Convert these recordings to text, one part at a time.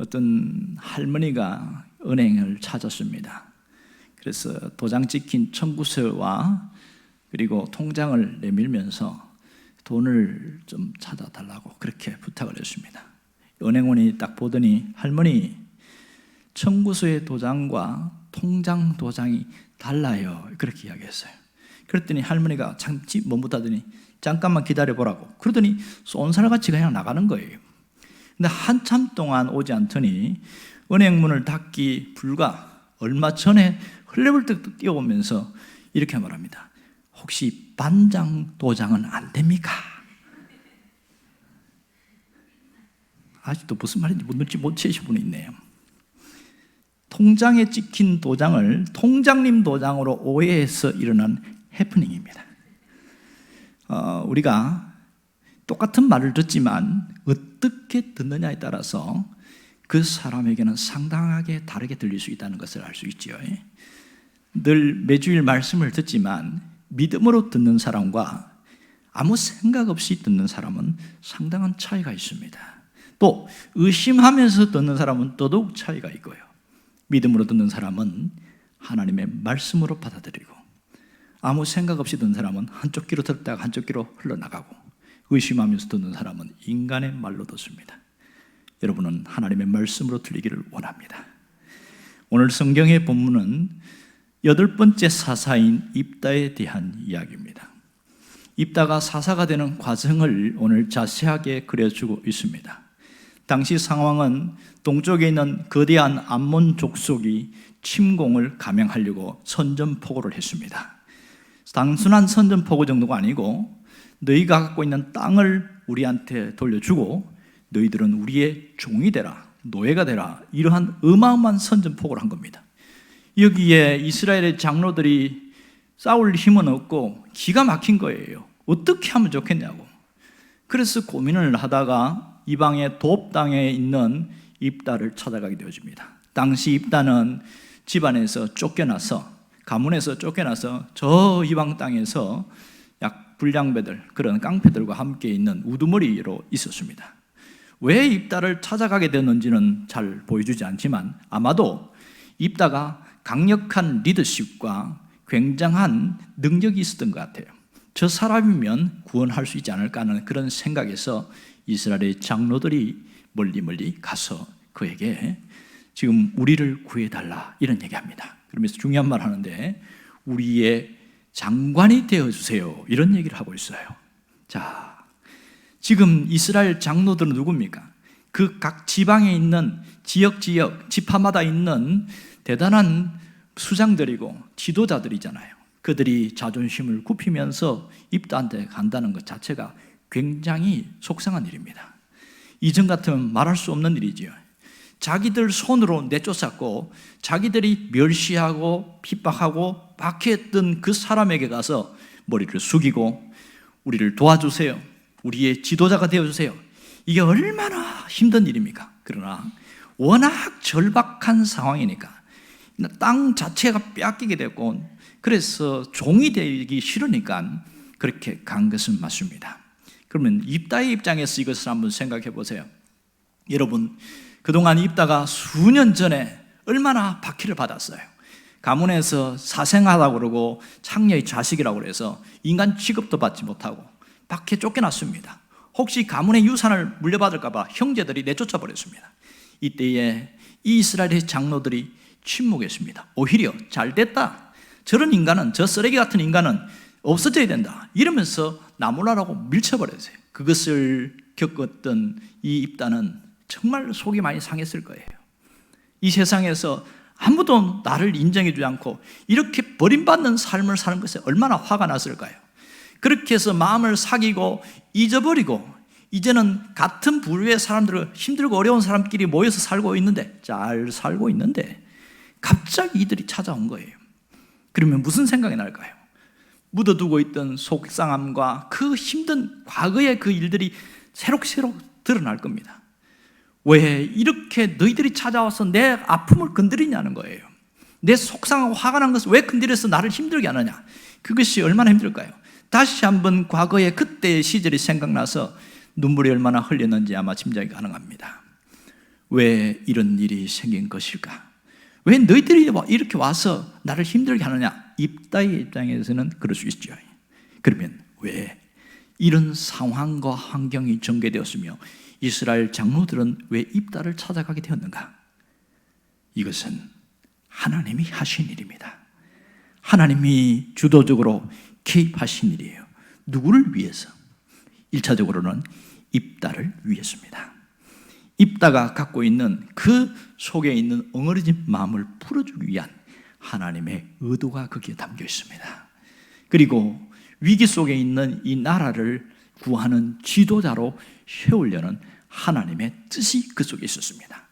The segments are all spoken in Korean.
어떤 할머니가 은행을 찾았습니다. 그래서 도장 찍힌 청구서와 그리고 통장을 내밀면서 돈을 좀 찾아달라고 그렇게 부탁을 했습니다. 은행원이 딱 보더니 할머니, 청구서의 도장과 통장 도장이 달라요. 그렇게 이야기했어요. 그랬더니 할머니가 잠시 머뭇하더니 잠깐만 기다려보라고 그러더니 쏜살같이 그냥 나가는 거예요. 근데 한참 동안 오지 않더니 은행 문을 닫기 불과 얼마 전에 헐레벌떡 뛰어오면서 이렇게 말합니다. 혹시 반장 도장은 안 됩니까? 아직도 무슨 말인지 눈치 못 채신 분이 있네요. 통장에 찍힌 도장을 통장님 도장으로 오해해서 일어난 해프닝입니다. 우리가 똑같은 말을 듣지만 어떻게 듣느냐에 따라서 그 사람에게는 상당하게 다르게 들릴 수 있다는 것을 알 수 있죠. 늘 매주일 말씀을 듣지만 믿음으로 듣는 사람과 아무 생각 없이 듣는 사람은 상당한 차이가 있습니다. 또 의심하면서 듣는 사람은 더더욱 차이가 있고요. 믿음으로 듣는 사람은 하나님의 말씀으로 받아들이고 아무 생각 없이 듣는 사람은 한쪽 귀로 듣다가 한쪽 귀로 흘러나가고 의심하면서 듣는 사람은 인간의 말로 듣습니다. 여러분은 하나님의 말씀으로 들리기를 원합니다. 오늘 성경의 본문은 8번째 사사인 입다에 대한 이야기입니다. 입다가 사사가 되는 과정을 오늘 자세하게 그려주고 있습니다. 당시 상황은 동쪽에 있는 거대한 암몬 족속이 침공을 감행하려고 선전포고를 했습니다. 단순한 선전포고 정도가 아니고 너희가 갖고 있는 땅을 우리한테 돌려주고 너희들은 우리의 종이 되라, 노예가 되라, 이러한 어마어마한 선전포고를 한 겁니다. 여기에 이스라엘의 장로들이 싸울 힘은 없고 기가 막힌 거예요. 어떻게 하면 좋겠냐고. 그래서 고민을 하다가 이방의 돕 땅에 있는 입다를 찾아가게 되어집니다. 당시 입다는 집안에서 쫓겨나서, 가문에서 쫓겨나서 저 이방 땅에서 약 불량배들, 그런 깡패들과 함께 있는 우두머리로 있었습니다. 왜 입다를 찾아가게 되었는지는 잘 보여주지 않지만 아마도 입다가 강력한 리더십과 굉장한 능력이 있었던 것 같아요. 저 사람이면 구원할 수 있지 않을까 하는 그런 생각에서 이스라엘의 장로들이 멀리 가서 그에게 지금 우리를 구해달라 이런 얘기합니다. 그러면서 중요한 말 하는데 우리의 장관이 되어주세요 이런 얘기를 하고 있어요. 자, 지금 이스라엘 장로들은 누굽니까? 그 각 지방에 있는 지역 지파마다 있는 대단한 수장들이고 지도자들이잖아요. 그들이 자존심을 굽히면서 입다한테 간다는 것 자체가 굉장히 속상한 일입니다. 이전 같으면 말할 수 없는 일이지요. 자기들 손으로 내쫓았고 자기들이 멸시하고 핍박하고 박해했던 그 사람에게 가서 머리를 숙이고 우리를 도와주세요, 우리의 지도자가 되어주세요, 이게 얼마나 힘든 일입니까? 그러나 워낙 절박한 상황이니까 땅 자체가 빼앗기게 됐고 그래서 종이 되기 싫으니까 그렇게 간 것은 맞습니다. 그러면 입다의 입장에서 이것을 한번 생각해 보세요. 여러분, 그동안 입다가 수년 전에 얼마나 박해를 받았어요. 가문에서 사생하다고 그러고 창녀의 자식이라고 그래서 인간 취급도 받지 못하고 밖에 쫓겨났습니다. 혹시 가문의 유산을 물려받을까 봐 형제들이 내쫓아 버렸습니다. 이때에 이 이스라엘의 장로들이 침묵했습니다. 오히려 잘됐다, 저런 인간은, 저 쓰레기 같은 인간은 없어져야 된다 이러면서 나무라라고 밀쳐버렸어요. 그것을 겪었던 이 입다는 정말 속이 많이 상했을 거예요. 이 세상에서 아무도 나를 인정해주지 않고 이렇게 버림받는 삶을 사는 것에 얼마나 화가 났을까요? 그렇게 해서 마음을 사귀고 잊어버리고 이제는 같은 부류의 사람들을, 힘들고 어려운 사람끼리 모여서 살고 있는데, 잘 살고 있는데 갑자기 이들이 찾아온 거예요. 그러면 무슨 생각이 날까요? 묻어두고 있던 속상함과 그 힘든 과거의 그 일들이 새록새록 드러날 겁니다. 왜 이렇게 너희들이 찾아와서 내 아픔을 건드리냐는 거예요. 내 속상하고 화가 난 것을 왜 건드려서 나를 힘들게 하느냐. 그것이 얼마나 힘들까요? 다시 한번 과거의 그때의 시절이 생각나서 눈물이 얼마나 흘렸는지 아마 짐작이 가능합니다. 왜 이런 일이 생긴 것일까? 왜 너희들이 이렇게 와서 나를 힘들게 하느냐? 입다의 입장에서는 그럴 수 있죠. 그러면 왜 이런 상황과 환경이 전개되었으며 이스라엘 장로들은 왜 입다를 찾아가게 되었는가? 이것은 하나님이 하신 일입니다. 하나님이 주도적으로 개입하신 일이에요. 누구를 위해서? 1차적으로는 입다를 위해서입니다. 입다가 갖고 있는 그 속에 있는 엉어리진 마음을 풀어주기 위한 하나님의 의도가 거기에 담겨 있습니다. 그리고 위기 속에 있는 이 나라를 구하는 지도자로 세우려는 하나님의 뜻이 그 속에 있었습니다.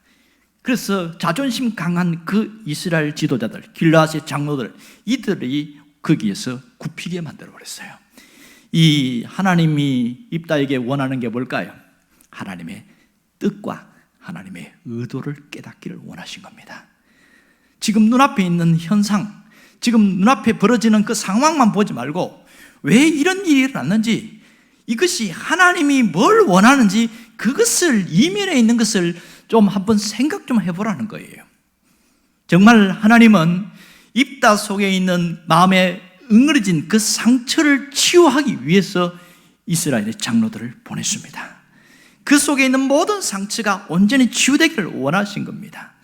그래서 자존심 강한 그 이스라엘 지도자들, 길르앗의 장로들, 이들이 거기에서 굽히게 만들어버렸어요. 이 하나님이 입다에게 원하는 게 뭘까요? 하나님의 뜻과 하나님의 의도를 깨닫기를 원하신 겁니다. 지금 눈앞에 있는 현상, 지금 눈앞에 벌어지는 그 상황만 보지 말고 왜 이런 일이 일어났는지, 이것이 하나님이 뭘 원하는지 그것을, 이면에 있는 것을 좀 한번 생각 좀 해보라는 거예요. 정말 하나님은 입다 속에 있는 마음에 응어리진 그 상처를 치유하기 위해서 이스라엘의 장로들을 보냈습니다. 그 속에 있는 모든 상처가 온전히 치유되기를 원하신 겁니다.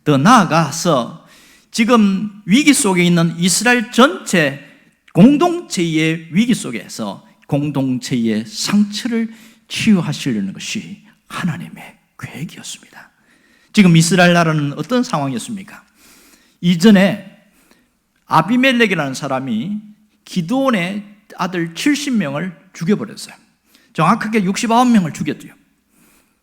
더 나아가서 지금 위기 속에 있는 이스라엘 전체 공동체의 위기 속에서 공동체의 상처를 치유하시려는 것이 하나님의 계획이었습니다. 지금 이스라엘 나라는 어떤 상황이었습니까? 이전에 아비멜렉이라는 사람이 기드온의 아들 70명을 죽여버렸어요. 정확하게 69명을 죽였죠.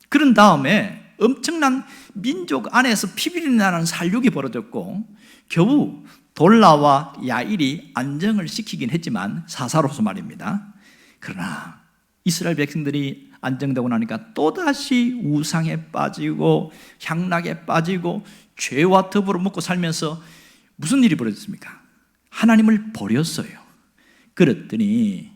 그런 다음에 엄청난 민족 안에서 피비린내 나는 살육이 벌어졌고 겨우 돌라와 야일이 안정을 시키긴 했지만 사사로서 말입니다. 그러나 이스라엘 백성들이 안정되고 나니까 또다시 우상에 빠지고 향락에 빠지고 죄와 더불어 먹고 살면서 무슨 일이 벌어졌습니까? 하나님을 버렸어요. 그랬더니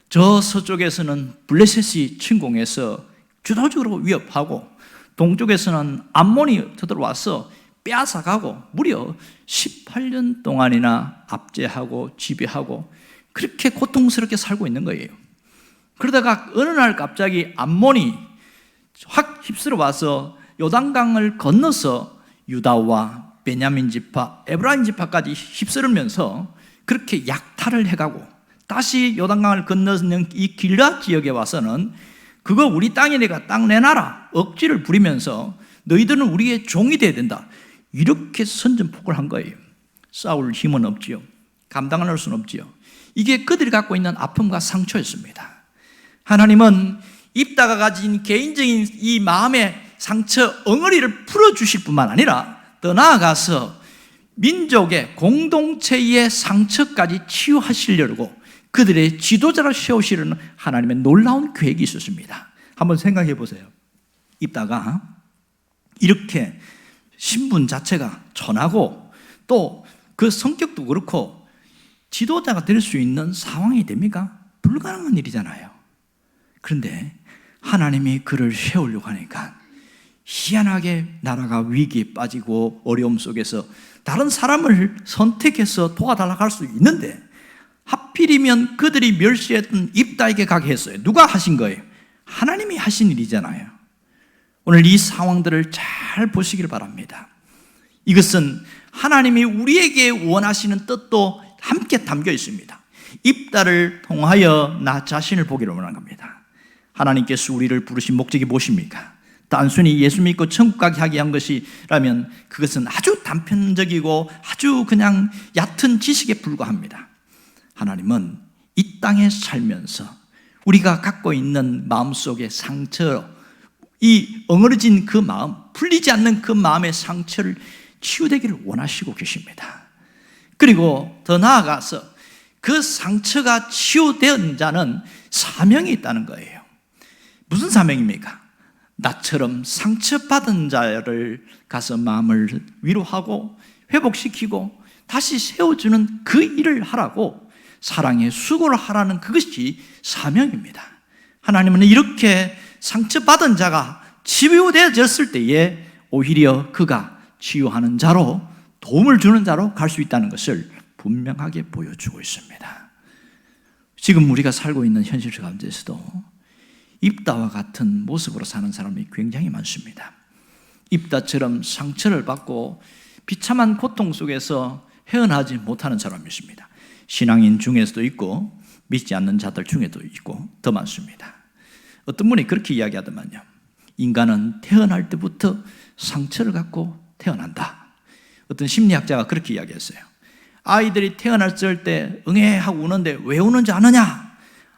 저 서쪽에서는 블레셋이 침공해서 주도적으로 위협하고 동쪽에서는 암몬이 쳐들어와서 빼앗아가고 무려 18년 동안이나 압제하고 지배하고 그렇게 고통스럽게 살고 있는 거예요. 그러다가 어느 날 갑자기 암몬이 확 휩쓸어 와서 요단강을 건너서 유다와 베냐민 지파, 에브라임 지파까지 휩쓸으면서 그렇게 약탈을 해가고 다시 요단강을 건너는 이 길앗 지역에 와서는 그거 우리 땅이니까 땅 내놔라 억지를 부리면서 너희들은 우리의 종이 돼야 된다, 이렇게 선전포고를 한 거예요. 싸울 힘은 없지요. 감당할 수는 없지요. 이게 그들이 갖고 있는 아픔과 상처였습니다. 하나님은 입다가 가진 개인적인 이 마음의 상처, 엉어리를 풀어주실 뿐만 아니라 더 나아가서 민족의 공동체의 상처까지 치유하시려고 그들의 지도자로 세우시려는 하나님의 놀라운 계획이 있었습니다. 한번 생각해 보세요. 입다가 이렇게 신분 자체가 천하고 또 그 성격도 그렇고 지도자가 될 수 있는 상황이 됩니까? 불가능한 일이잖아요. 그런데 하나님이 그를 세우려고 하니까 희한하게 나라가 위기에 빠지고 어려움 속에서 다른 사람을 선택해서 도와달라고 할 수 있는데 하필이면 그들이 멸시했던 입다에게 가게 했어요. 누가 하신 거예요? 하나님이 하신 일이잖아요. 오늘 이 상황들을 잘 보시길 바랍니다. 이것은 하나님이 우리에게 원하시는 뜻도 함께 담겨 있습니다. 입다를 통하여 나 자신을 보기를 원하는 겁니다. 하나님께서 우리를 부르신 목적이 무엇입니까? 단순히 예수 믿고 천국 가게 하게 한 것이라면 그것은 아주 단편적이고 아주 그냥 얕은 지식에 불과합니다. 하나님은 이 땅에 살면서 우리가 갖고 있는 마음속의 상처, 이 엉어진 그 마음, 풀리지 않는 그 마음의 상처를 치유되기를 원하시고 계십니다. 그리고 더 나아가서 그 상처가 치유된 자는 사명이 있다는 거예요. 무슨 사명입니까? 나처럼 상처받은 자를 가서 마음을 위로하고 회복시키고 다시 세워주는 그 일을 하라고, 사랑의 수고를 하라는 그것이 사명입니다. 하나님은 이렇게 상처받은 자가 치유되어졌을 때에 오히려 그가 치유하는 자로, 도움을 주는 자로 갈 수 있다는 것을 분명하게 보여주고 있습니다. 지금 우리가 살고 있는 현실 가운데서도 입다와 같은 모습으로 사는 사람이 굉장히 많습니다. 입다처럼 상처를 받고 비참한 고통 속에서 헤어나지 못하는 사람이 있습니다. 신앙인 중에서도 있고 믿지 않는 자들 중에도 있고 더 많습니다. 어떤 분이 그렇게 이야기하더만요. 인간은 태어날 때부터 상처를 갖고 태어난다. 어떤 심리학자가 그렇게 이야기했어요. 아이들이 태어났을 때 응애하고 우는데 왜 우는지 아느냐?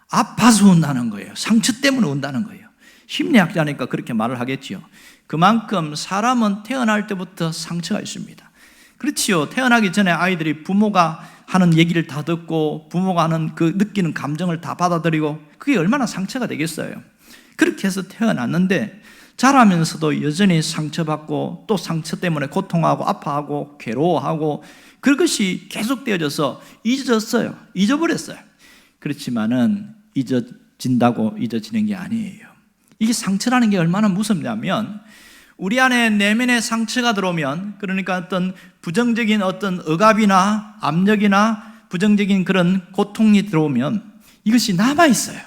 아파서 운다는 거예요. 상처 때문에 운다는 거예요. 심리학자니까 그렇게 말을 하겠지요. 그만큼 사람은 태어날 때부터 상처가 있습니다. 그렇지요. 태어나기 전에 아이들이 부모가 하는 얘기를 다 듣고 부모가 하는 그 느끼는 감정을 다 받아들이고 그게 얼마나 상처가 되겠어요. 그렇게 해서 태어났는데 자라면서도 여전히 상처받고 또 상처 때문에 고통하고 아파하고 괴로워하고 그것이 계속되어져서 잊어졌어요. 잊어버렸어요. 그렇지만은 잊어진다고 잊어지는 게 아니에요. 이게 상처라는 게 얼마나 무섭냐면 우리 안에 내면의 상처가 들어오면, 그러니까 어떤 부정적인 어떤 억압이나 압력이나 부정적인 그런 고통이 들어오면 이것이 남아있어요.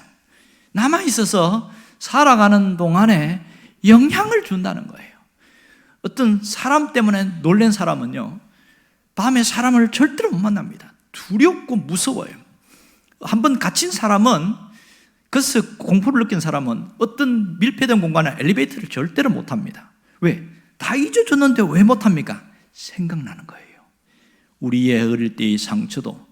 남아있어서 살아가는 동안에 영향을 준다는 거예요. 어떤 사람 때문에 놀란 사람은요, 밤에 사람을 절대로 못 만납니다. 두렵고 무서워요. 한번 갇힌 사람은, 그래서 공포를 느낀 사람은 어떤 밀폐된 공간에 엘리베이터를 절대로 못 합니다. 왜? 다 잊어줬는데 왜 못합니까? 생각나는 거예요. 우리의 어릴 때의 상처도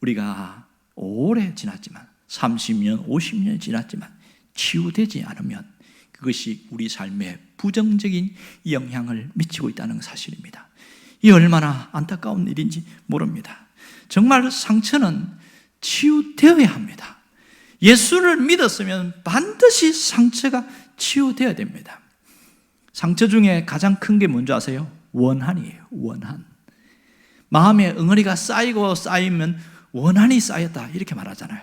우리가 오래 지났지만 30년, 50년이 지났지만 치유되지 않으면 그것이 우리 삶에 부정적인 영향을 미치고 있다는 사실입니다. 이 얼마나 안타까운 일인지 모릅니다. 정말 상처는 치유되어야 합니다. 예수를 믿었으면 반드시 상처가 치유되어야 됩니다. 상처 중에 가장 큰 게 뭔지 아세요? 원한이에요. 원한. 마음에 응어리가 쌓이고 쌓이면 원한이 쌓였다 이렇게 말하잖아요.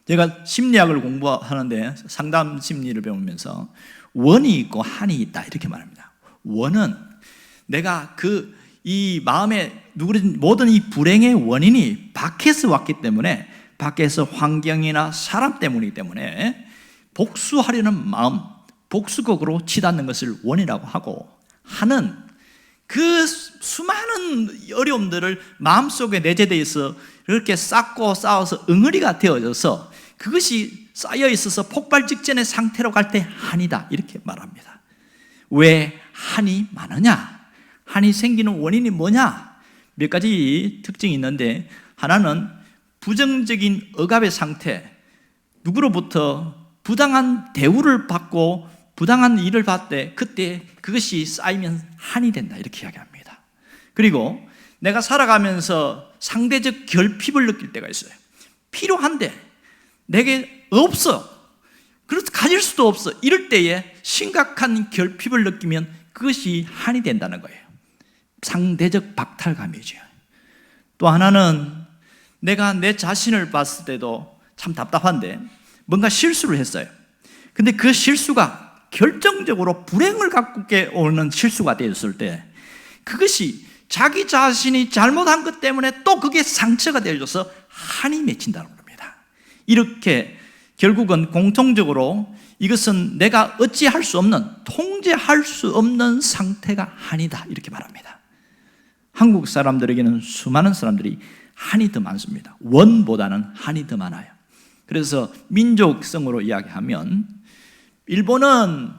제가 심리학을 공부하는데 상담 심리를 배우면서 원이 있고 한이 있다 이렇게 말합니다. 원은 내가 이 마음에 모든 이 불행의 원인이 밖에서 왔기 때문에, 밖에서 환경이나 사람 때문이기 때문에 복수하려는 마음, 복수극으로 치닫는 것을 원이라고 하고, 한은 그 수많은 어려움들을 마음속에 내재되어 있어 이렇게 쌓고 쌓아서 응어리가 되어져서 그것이 쌓여 있어서 폭발 직전의 상태로 갈 때 한이다 이렇게 말합니다. 왜 한이 많으냐? 한이 생기는 원인이 뭐냐? 몇 가지 특징이 있는데, 하나는 부정적인 억압의 상태, 누구로부터 부당한 대우를 받고 부당한 일을 받을 때 그때 그것이 쌓이면 한이 된다 이렇게 이야기합니다. 그리고 내가 살아가면서 상대적 결핍을 느낄 때가 있어요. 필요한데 내게 없어, 그래서 가질 수도 없어, 이럴 때에 심각한 결핍을 느끼면 그것이 한이 된다는 거예요. 상대적 박탈감이죠. 또 하나는 내가 내 자신을 봤을 때도 참 답답한데 뭔가 실수를 했어요. 근데 그 실수가 결정적으로 불행을 갖고 오는 실수가 되었을 때 그것이 자기 자신이 잘못한 것 때문에 또 그게 상처가 되어져서 한이 맺힌다는 겁니다. 이렇게 결국은 공통적으로 이것은 내가 어찌할 수 없는, 통제할 수 없는 상태가 한이다 이렇게 말합니다. 한국 사람들에게는 수많은 사람들이 한이 더 많습니다. 원보다는 한이 더 많아요. 그래서 민족성으로 이야기하면 일본은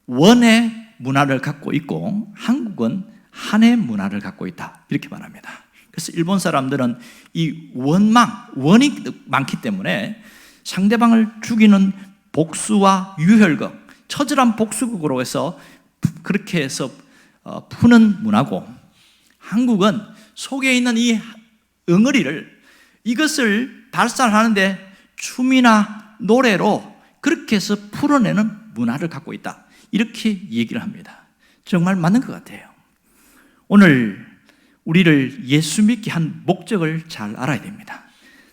원의 문화를 갖고 있고 한국은 한의 문화를 갖고 있다 이렇게 말합니다. 그래서 일본 사람들은 이 원이 많기 때문에 상대방을 죽이는 복수와 유혈극, 처절한 복수극으로 해서 그렇게 해서 푸는 문화고, 한국은 속에 있는 이 응어리를, 이것을 발산하는데 춤이나 노래로 그렇게 해서 풀어내는 문화를 갖고 있다 이렇게 얘기를 합니다. 정말 맞는 것 같아요. 오늘 우리를 예수 믿게 한 목적을 잘 알아야 됩니다.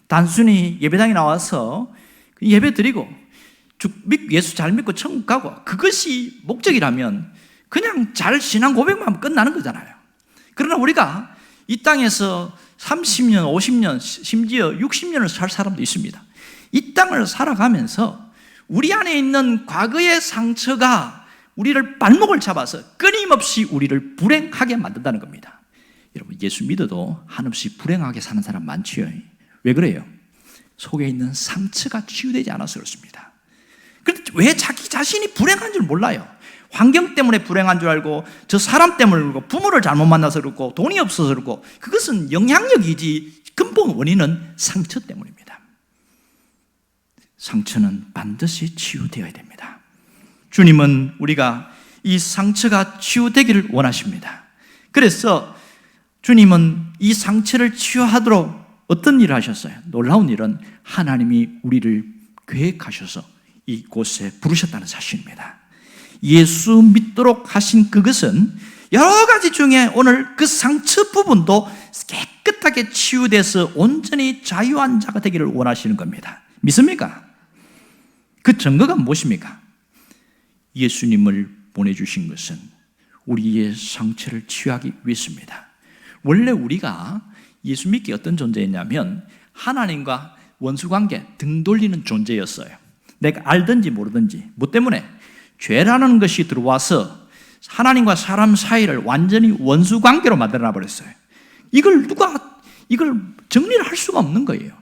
단순히 예배당에 나와서 예배 드리고 예수 잘 믿고 천국 가고 그것이 목적이라면 그냥 잘 신앙 고백만 하면 끝나는 거잖아요. 그러나 우리가 이 땅에서 30년, 50년, 심지어 60년을 살 사람도 있습니다. 이 땅을 살아가면서 우리 안에 있는 과거의 상처가 우리를 발목을 잡아서 끊임없이 우리를 불행하게 만든다는 겁니다. 여러분, 예수 믿어도 한없이 불행하게 사는 사람 많지요. 왜 그래요? 속에 있는 상처가 치유되지 않아서 그렇습니다. 그런데 왜 자기 자신이 불행한 줄 몰라요? 환경 때문에 불행한 줄 알고, 저 사람 때문에 그렇고, 부모를 잘못 만나서 그렇고, 돈이 없어서 그렇고, 그것은 영향력이지 근본 원인은 상처 때문입니다. 상처는 반드시 치유되어야 됩니다. 주님은 우리가 이 상처가 치유되기를 원하십니다. 그래서 주님은 이 상처를 치유하도록 어떤 일을 하셨어요? 놀라운 일은 하나님이 우리를 계획하셔서 이곳에 부르셨다는 사실입니다. 예수 믿도록 하신 그것은 여러 가지 중에 오늘 그 상처 부분도 깨끗하게 치유돼서 온전히 자유한 자가 되기를 원하시는 겁니다. 믿습니까? 그 증거가 무엇입니까? 예수님을 보내주신 것은 우리의 상처를 치유하기 위해서입니다. 원래 우리가 예수 믿기 어떤 존재였냐면 하나님과 원수관계 등 돌리는 존재였어요. 내가 알든지 모르든지. 뭐 때문에? 죄라는 것이 들어와서 하나님과 사람 사이를 완전히 원수관계로 만들어 버렸어요. 이걸 정리를 할 수가 없는 거예요.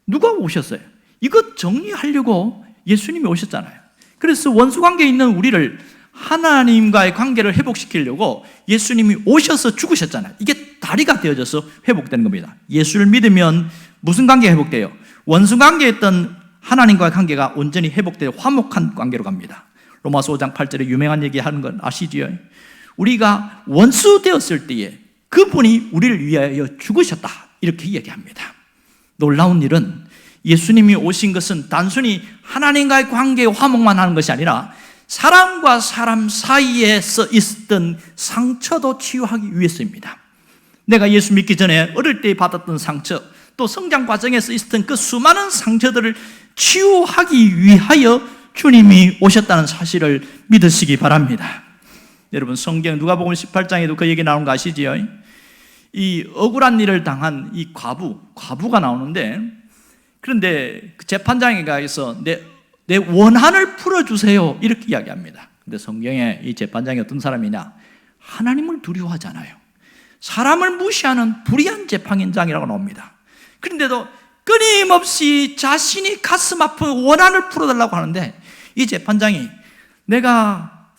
누가 오셨어요? 이거 정리하려고 예수님이 오셨잖아요. 그래서 원수관계에 있는 우리를 하나님과의 관계를 회복시키려고 예수님이 오셔서 죽으셨잖아요. 이게 다리가 되어져서 회복되는 겁니다. 예수를 믿으면 무슨 관계가 회복돼요? 원수관계였던 하나님과의 관계가 온전히 회복되어 화목한 관계로 갑니다. 로마서 5장 8절에 유명한 얘기하는 건 아시지요? 우리가 원수 되었을 때에 그분이 우리를 위하여 죽으셨다, 이렇게 이야기합니다. 놀라운 일은 예수님이 오신 것은 단순히 하나님과의 관계의 화목만 하는 것이 아니라 사람과 사람 사이에서 있었던 상처도 치유하기 위해서입니다. 내가 예수 믿기 전에 어릴 때 받았던 상처, 또 성장 과정에서 있었던 그 수많은 상처들을 치유하기 위하여 주님이 오셨다는 사실을 믿으시기 바랍니다. 여러분, 성경 누가복음 18장에도 그 얘기 나오는 거 아시지요? 이 억울한 일을 당한 이 과부가 나오는데, 그런데 그 재판장에 가서 내 원한을 풀어주세요, 이렇게 이야기합니다. 근데 성경에 이 재판장이 어떤 사람이냐? 하나님을 두려워하잖아요. 사람을 무시하는 불의한 재판장이라고 나옵니다. 그런데도 끊임없이 자신이 가슴 아픈 원한을 풀어달라고 하는데, 이 재판장이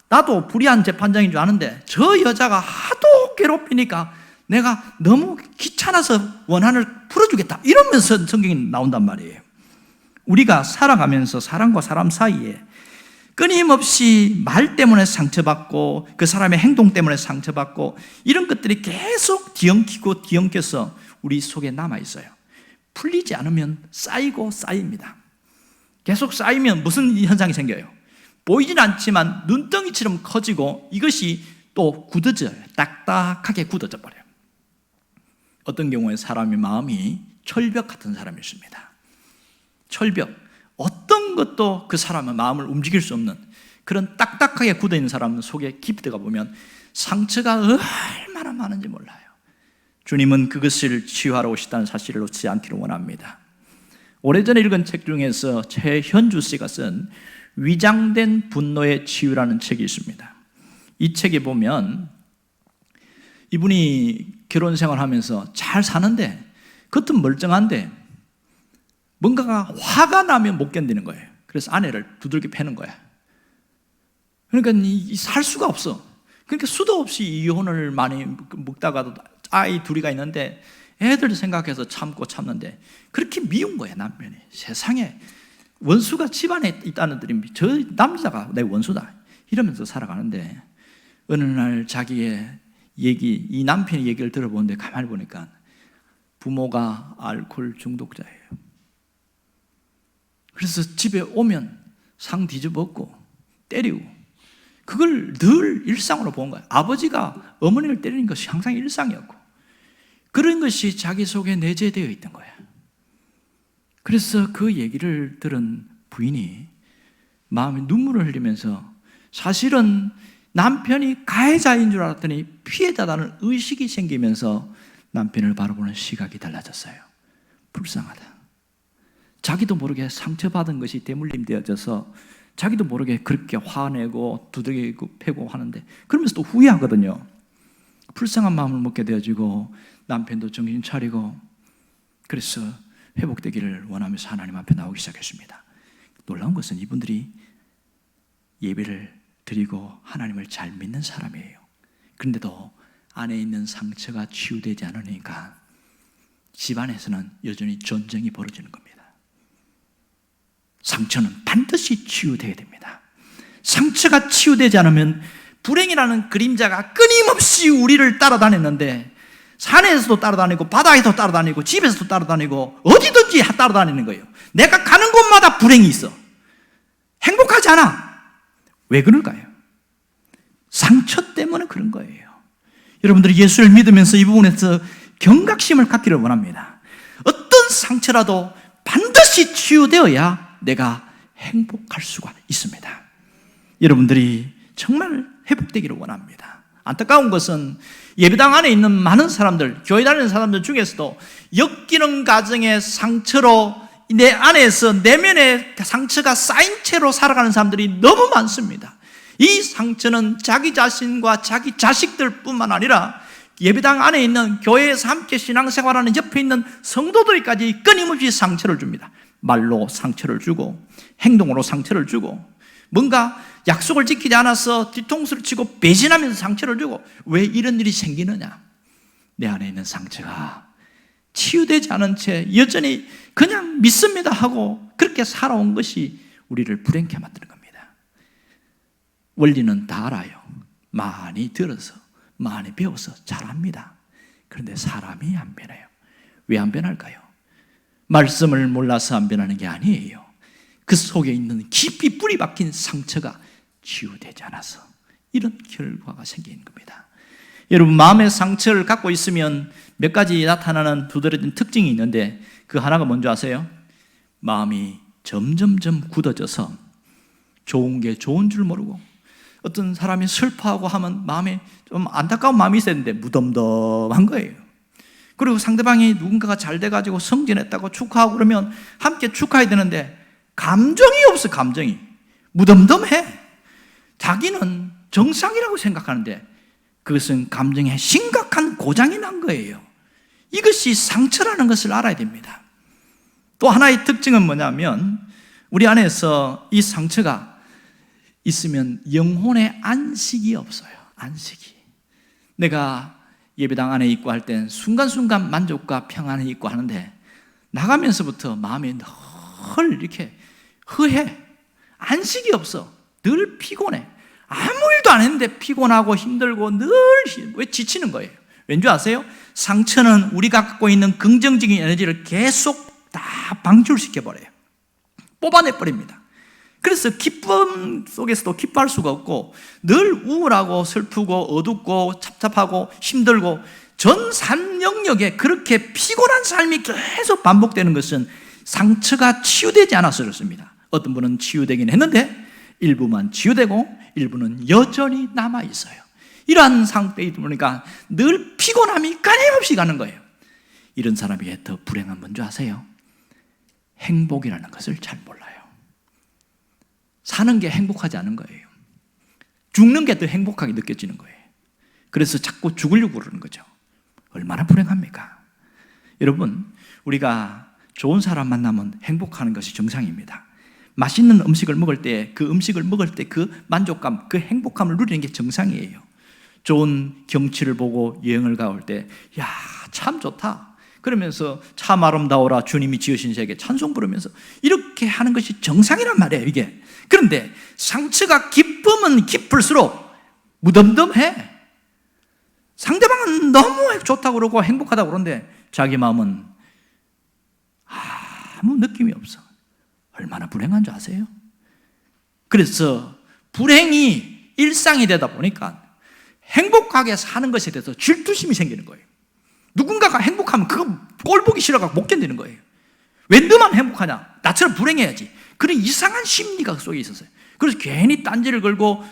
나도 불의한 재판장인 줄 아는데 저 여자가 하도 괴롭히니까 내가 너무 귀찮아서 원한을 풀어주겠다, 이러면서 성경이 나온단 말이에요. 우리가 살아가면서 사람과 사람 사이에 끊임없이 말 때문에 상처받고 그 사람의 행동 때문에 상처받고 이런 것들이 계속 뒤엉켜서 우리 속에 남아있어요. 풀리지 않으면 쌓이고 쌓입니다. 계속 쌓이면 무슨 현상이 생겨요? 보이진 않지만 눈덩이처럼 커지고 이것이 또 굳어져요. 딱딱하게 굳어져 버려요. 어떤 경우에 사람의 마음이 철벽 같은 사람이 있습니다. 철벽, 어떤 것도 그 사람의 마음을 움직일 수 없는 그런 딱딱하게 굳어있는 사람 속에 깊이 들어가 보면 상처가 얼마나 많은지 몰라요. 주님은 그것을 치유하러 오시다는 사실을 놓치지 않기를 원합니다. 오래전에 읽은 책 중에서 최현주 씨가 쓴 위장된 분노의 치유라는 책이 있습니다. 이 책에 보면 이분이 결혼 생활하면서 잘 사는데 겉은 멀쩡한데 뭔가가 화가 나면 못 견디는 거예요. 그래서 아내를 두들겨 패는 거야. 그러니까 살 수가 없어. 그러니까 수도 없이 이혼을 많이 먹다가도 아이 둘이가 있는데 애들 생각해서 참는데 그렇게 미운 거야, 남편이. 세상에 원수가 집안에 있다는 들이 저 남자가 내 원수다 이러면서 살아가는데, 어느 날 자기의 이 남편의 얘기를 들어보는데 가만히 보니까 부모가 알코올 중독자예요. 그래서 집에 오면 상 뒤집어엎고 때리고, 그걸 늘 일상으로 본 거예요. 아버지가 어머니를 때리는 것이 항상 일상이었고 그런 것이 자기 속에 내재되어 있던 거예요. 그래서 그 얘기를 들은 부인이 마음에 눈물을 흘리면서 사실은 남편이 가해자인 줄 알았더니 피해자라는 의식이 생기면서 남편을 바라보는 시각이 달라졌어요. 불쌍하다. 자기도 모르게 상처받은 것이 대물림되어져서 자기도 모르게 그렇게 화내고 두들기고 패고 하는데 그러면서 또 후회하거든요. 불쌍한 마음을 먹게 되어지고 남편도 정신 차리고 그래서 회복되기를 원하면서 하나님 앞에 나오기 시작했습니다. 놀라운 것은 이분들이 예배를 드리고 하나님을 잘 믿는 사람이에요. 그런데도 안에 있는 상처가 치유되지 않으니까 집안에서는 여전히 전쟁이 벌어지는 겁니다. 상처는 반드시 치유되어야 됩니다. 상처가 치유되지 않으면 불행이라는 그림자가 끊임없이 우리를 따라다녔는데 산에서도 따라다니고 바다에서도 따라다니고 집에서도 따라다니고 어디든지 따라다니는 거예요. 내가 가는 곳마다 불행이 있어. 행복하지 않아. 왜 그럴까요? 상처 때문에 그런 거예요. 여러분들이 예수를 믿으면서 이 부분에서 경각심을 갖기를 원합니다. 어떤 상처라도 반드시 치유되어야 내가 행복할 수가 있습니다. 여러분들이 정말 회복되기를 원합니다. 안타까운 것은 예배당 안에 있는 많은 사람들, 교회 다니는 사람들 중에서도 엮이는 가정의 상처로 내 안에서 내면의 상처가 쌓인 채로 살아가는 사람들이 너무 많습니다. 이 상처는 자기 자신과 자기 자식들 뿐만 아니라 예배당 안에 있는 교회에서 함께 신앙생활하는 옆에 있는 성도들까지 끊임없이 상처를 줍니다. 말로 상처를 주고 행동으로 상처를 주고 뭔가 약속을 지키지 않아서 뒤통수를 치고 배신하면서 상처를 주고 왜 이런 일이 생기느냐? 내 안에 있는 상처가 치유되지 않은 채 여전히 그냥 믿습니다 하고 그렇게 살아온 것이 우리를 불행케 만드는 겁니다. 원리는 다 알아요. 많이 들어서 많이 배워서 잘합니다. 그런데 사람이 안 변해요. 왜 안 변할까요? 말씀을 몰라서 안 변하는 게 아니에요. 그 속에 있는 깊이 뿌리 박힌 상처가 치유되지 않아서 이런 결과가 생기는 겁니다. 여러분, 마음의 상처를 갖고 있으면 몇 가지 나타나는 두드러진 특징이 있는데 그 하나가 뭔지 아세요? 마음이 점점점 굳어져서 좋은 게 좋은 줄 모르고 어떤 사람이 슬퍼하고 하면 마음에 좀 안타까운 마음이 있어야 되는데 무덤덤한 거예요. 그리고 상대방이 누군가가 잘 돼가지고 승진했다고 축하하고 그러면 함께 축하해야 되는데 감정이 없어. 감정이 무덤덤해. 자기는 정상이라고 생각하는데 그것은 감정에 심각한 고장이 난 거예요. 이것이 상처라는 것을 알아야 됩니다. 또 하나의 특징은 뭐냐면 우리 안에서 이 상처가 있으면 영혼의 안식이 없어요. 안식이. 내가 예배당 안에 있고 할 땐 순간순간 만족과 평안이 있고 하는데 나가면서부터 마음이 늘 이렇게 허해. 안식이 없어. 늘 피곤해. 아무 일도 안 했는데 피곤하고 힘들고 늘 왜 지치는 거예요. 왠지 아세요? 상처는 우리가 갖고 있는 긍정적인 에너지를 계속 다 방출시켜버려요. 뽑아내버립니다. 그래서 기쁨 속에서도 기뻐할 수가 없고 늘 우울하고 슬프고 어둡고 답답하고 힘들고 전 삶 영역에 그렇게 피곤한 삶이 계속 반복되는 것은 상처가 치유되지 않아서 그렇습니다. 어떤 분은 치유되긴 했는데 일부만 치유되고 일부는 여전히 남아있어요. 이러한 상태에 보니까 늘 피곤함이 끊임없이 가는 거예요. 이런 사람에게 더 불행한 뭔지 아세요? 행복이라는 것을 잘 몰라요. 사는 게 행복하지 않은 거예요. 죽는 게 더 행복하게 느껴지는 거예요. 그래서 자꾸 죽으려고 그러는 거죠. 얼마나 불행합니까? 여러분, 우리가 좋은 사람 만나면 행복하는 것이 정상입니다. 맛있는 음식을 먹을 때 그 음식을 먹을 때 그 만족감, 그 행복감을 누리는 게 정상이에요. 좋은 경치를 보고 여행을 가올 때 야, 참 좋다. 그러면서 참 아름다워라 주님이 지으신 세계 찬송 부르면서 이렇게 하는 것이 정상이란 말이에요. 이게. 그런데 상처가 깊으면 깊을수록 무덤덤해. 상대방은 너무 좋다고 그러고 행복하다고 그러는데 자기 마음은 아무 느낌이 없어. 얼마나 불행한 줄 아세요? 그래서 불행이 일상이 되다 보니까 행복하게 사는 것에 대해서 질투심이 생기는 거예요. 누군가가 행복하면 그거 꼴 보기 싫어가지고 못 견디는 거예요. 왜 너만 행복하냐? 나처럼 불행해야지. 그런 이상한 심리가 그 속에 있었어요. 그래서 괜히 딴지를 걸고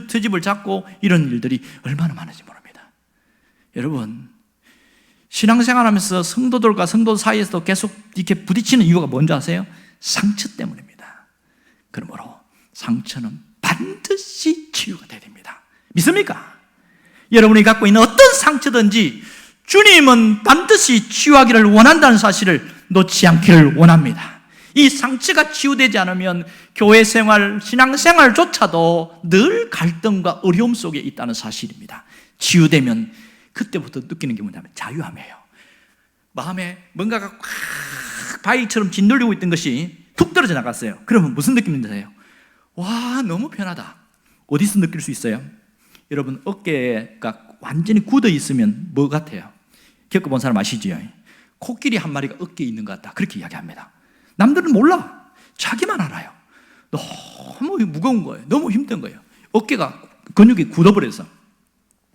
트집을 잡고 이런 일들이 얼마나 많은지 모릅니다. 여러분, 신앙생활하면서 성도들과 성도 사이에서도 계속 이렇게 부딪히는 이유가 뭔지 아세요? 상처 때문입니다. 그러므로 상처는 반드시 치유가 돼야 됩니다. 믿습니까? 여러분이 갖고 있는 어떤 상처든지 주님은 반드시 치유하기를 원한다는 사실을 놓지 않기를 원합니다. 이 상처가 치유되지 않으면 교회 생활, 신앙 생활조차도 늘 갈등과 어려움 속에 있다는 사실입니다. 치유되면 그때부터 느끼는 게 뭐냐면 자유함이에요. 마음에 뭔가가 확 바위처럼 짓눌리고 있던 것이 툭 떨어져 나갔어요. 그러면 무슨 느낌인지 아세요? 와, 너무 편하다. 어디서 느낄 수 있어요? 여러분, 어깨가 완전히 굳어 있으면 뭐 같아요? 겪어본 사람 아시죠? 코끼리 한 마리가 어깨에 있는 것 같다, 그렇게 이야기합니다. 남들은 몰라. 자기만 알아요. 너무 무거운 거예요. 너무 힘든 거예요. 어깨가 근육이 굳어버려서.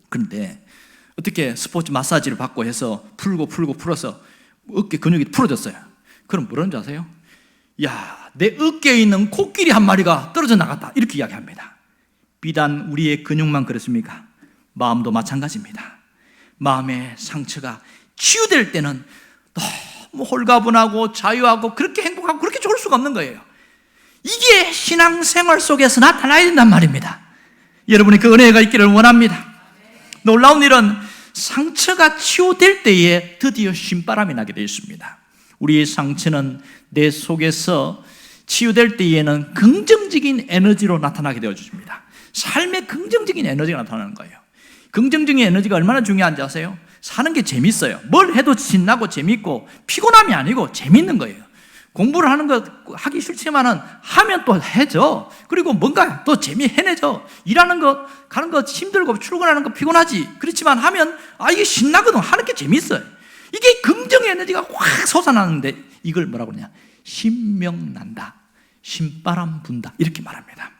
그런데 어떻게 스포츠 마사지를 받고 해서 풀어서 어깨 근육이 풀어졌어요. 그럼 뭐라는지 아세요? 야, 내 어깨에 있는 코끼리 한 마리가 떨어져 나갔다, 이렇게 이야기합니다. 비단 우리의 근육만 그렇습니까? 마음도 마찬가지입니다. 마음의 상처가 치유될 때는 너무 홀가분하고 자유하고 그렇게 행복하고 그렇게 좋을 수가 없는 거예요. 이게 신앙생활 속에서 나타나야 된단 말입니다. 여러분이 그 은혜가 있기를 원합니다. 놀라운 일은 상처가 치유될 때에 드디어 신바람이 나게 되어 있습니다. 우리의 상처는 내 속에서 치유될 때에는 긍정적인 에너지로 나타나게 되어집니다. 삶의 긍정적인 에너지가 나타나는 거예요. 긍정적인 에너지가 얼마나 중요한지 아세요? 사는 게 재밌어요. 뭘 해도 신나고 재밌고 피곤함이 아니고 재밌는 거예요. 공부를 하는 거 하기 싫지만은 하면 또 해져. 그리고 뭔가 또 해내죠. 일하는 거, 가는 거 힘들고 출근하는 거 피곤하지. 그렇지만 하면 이게 신나거든. 하는 게 재밌어요. 이게 긍정 에너지가 확 솟아나는데 이걸 뭐라고 그러냐? 신명난다, 신바람 분다, 이렇게 말합니다.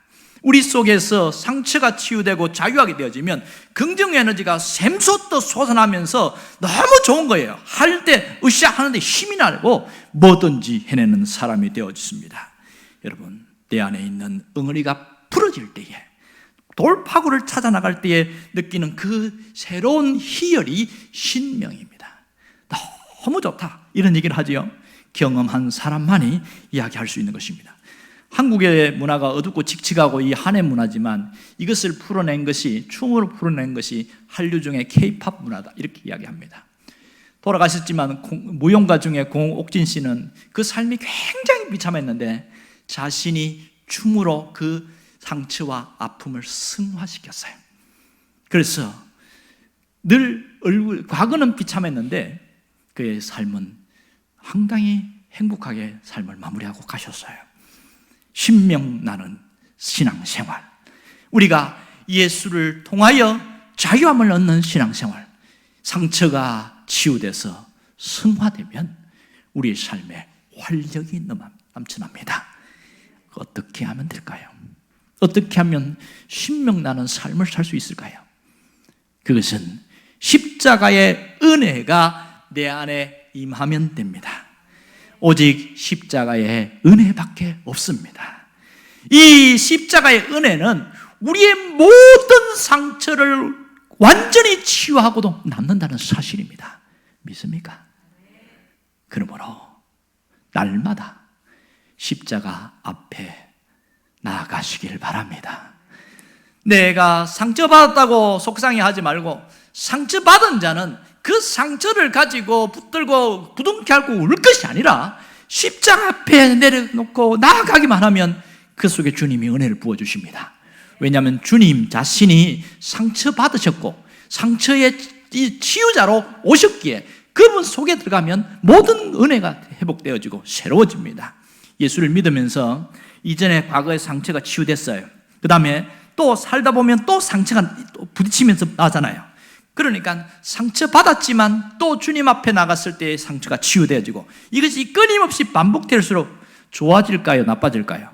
우리 속에서 상처가 치유되고 자유하게 되어지면 긍정 에너지가 샘솟듯 솟아나면서 너무 좋은 거예요. 할 때 으쌰 하는데 힘이 나고 뭐든지 해내는 사람이 되어졌습니다. 여러분, 내 안에 있는 엉덩이가 부러질 때에, 돌파구를 찾아 나갈 때에 느끼는 그 새로운 희열이 신명입니다. 너무 좋다, 이런 얘기를 하지요. 경험한 사람만이 이야기할 수 있는 것입니다. 한국의 문화가 어둡고 칙칙하고 이 한의 문화지만 이것을 풀어낸 것이, 춤으로 풀어낸 것이 한류 중에 K-팝 문화다, 이렇게 이야기합니다. 돌아가셨지만 무용가 중에 공옥진 씨는 그 삶이 굉장히 비참했는데 자신이 춤으로 그 상처와 아픔을 승화시켰어요. 그래서 늘 과거는 비참했는데 그의 삶은 상당히 행복하게 삶을 마무리하고 가셨어요. 신명나는 신앙생활, 우리가 예수를 통하여 자유함을 얻는 신앙생활, 상처가 치유돼서 승화되면 우리의 삶에 활력이 넘쳐납니다. 어떻게 하면 될까요? 어떻게 하면 신명나는 삶을 살 수 있을까요? 그것은 십자가의 은혜가 내 안에 임하면 됩니다. 오직 십자가의 은혜밖에 없습니다. 이 십자가의 은혜는 우리의 모든 상처를 완전히 치유하고도 남는다는 사실입니다. 믿습니까? 그러므로 날마다 십자가 앞에 나아가시길 바랍니다. 내가 상처받았다고 속상해하지 말고, 상처받은 자는 그 상처를 가지고 붙들고 부둥켜 안고 울 것이 아니라 십자가 앞에 내려놓고 나아가기만 하면 그 속에 주님이 은혜를 부어주십니다. 왜냐하면 주님 자신이 상처받으셨고 상처의 치유자로 오셨기에 그분 속에 들어가면 모든 은혜가 회복되어지고 새로워집니다. 예수를 믿으면서 이전에 과거의 상처가 치유됐어요. 그 다음에 또 살다 보면 또 상처가 부딪히면서 나잖아요. 그러니까 상처받았지만 또 주님 앞에 나갔을 때의 상처가 치유되어지고, 이것이 끊임없이 반복될수록 좋아질까요? 나빠질까요?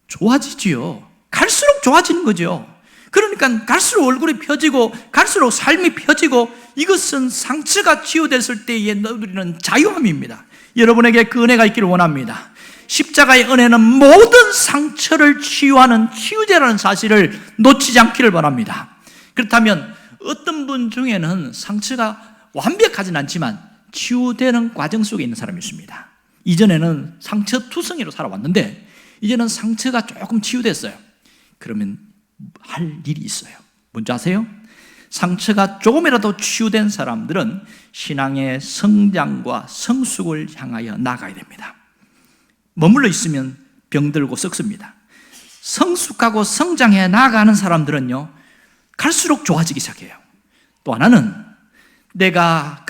좋아지지요. 갈수록 좋아지는 거죠. 그러니까 갈수록 얼굴이 펴지고 갈수록 삶이 펴지고, 이것은 상처가 치유됐을 때에 누리는 자유함입니다. 여러분에게 그 은혜가 있기를 원합니다. 십자가의 은혜는 모든 상처를 치유하는 치유제라는 사실을 놓치지 않기를 바랍니다. 그렇다면 어떤 분 중에는 상처가 완벽하진 않지만 치유되는 과정 속에 있는 사람이 있습니다. 이전에는 상처투성이로 살아왔는데 이제는 상처가 조금 치유됐어요. 그러면 할 일이 있어요. 뭔지 아세요? 상처가 조금이라도 치유된 사람들은 신앙의 성장과 성숙을 향하여 나가야 됩니다. 머물러 있으면 병들고 썩습니다. 성숙하고 성장해 나가는 사람들은요, 갈수록 좋아지기 시작해요. 또 하나는 내가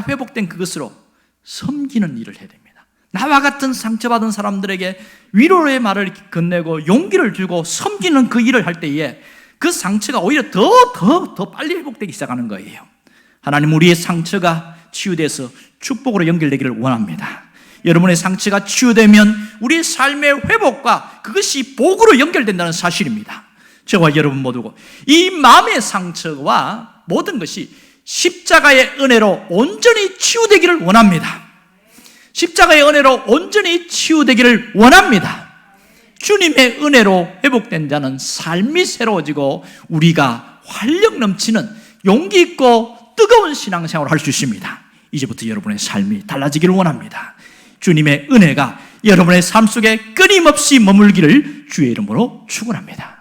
회복된 그것으로 섬기는 일을 해야 됩니다. 나와 같은 상처받은 사람들에게 위로의 말을 건네고 용기를 주고 섬기는 그 일을 할 때에 그 상처가 오히려 더 빨리 회복되기 시작하는 거예요. 하나님, 우리의 상처가 치유돼서 축복으로 연결되기를 원합니다. 여러분의 상처가 치유되면 우리의 삶의 회복과 그것이 복으로 연결된다는 사실입니다. 저와 여러분 모두고 이 마음의 상처와 모든 것이 십자가의 은혜로 온전히 치유되기를 원합니다. 십자가의 은혜로 온전히 치유되기를 원합니다. 주님의 은혜로 회복된 자는 삶이 새로워지고 우리가 활력 넘치는 용기 있고 뜨거운 신앙생활을 할 수 있습니다. 이제부터 여러분의 삶이 달라지기를 원합니다. 주님의 은혜가 여러분의 삶 속에 끊임없이 머물기를 주의 이름으로 축원합니다.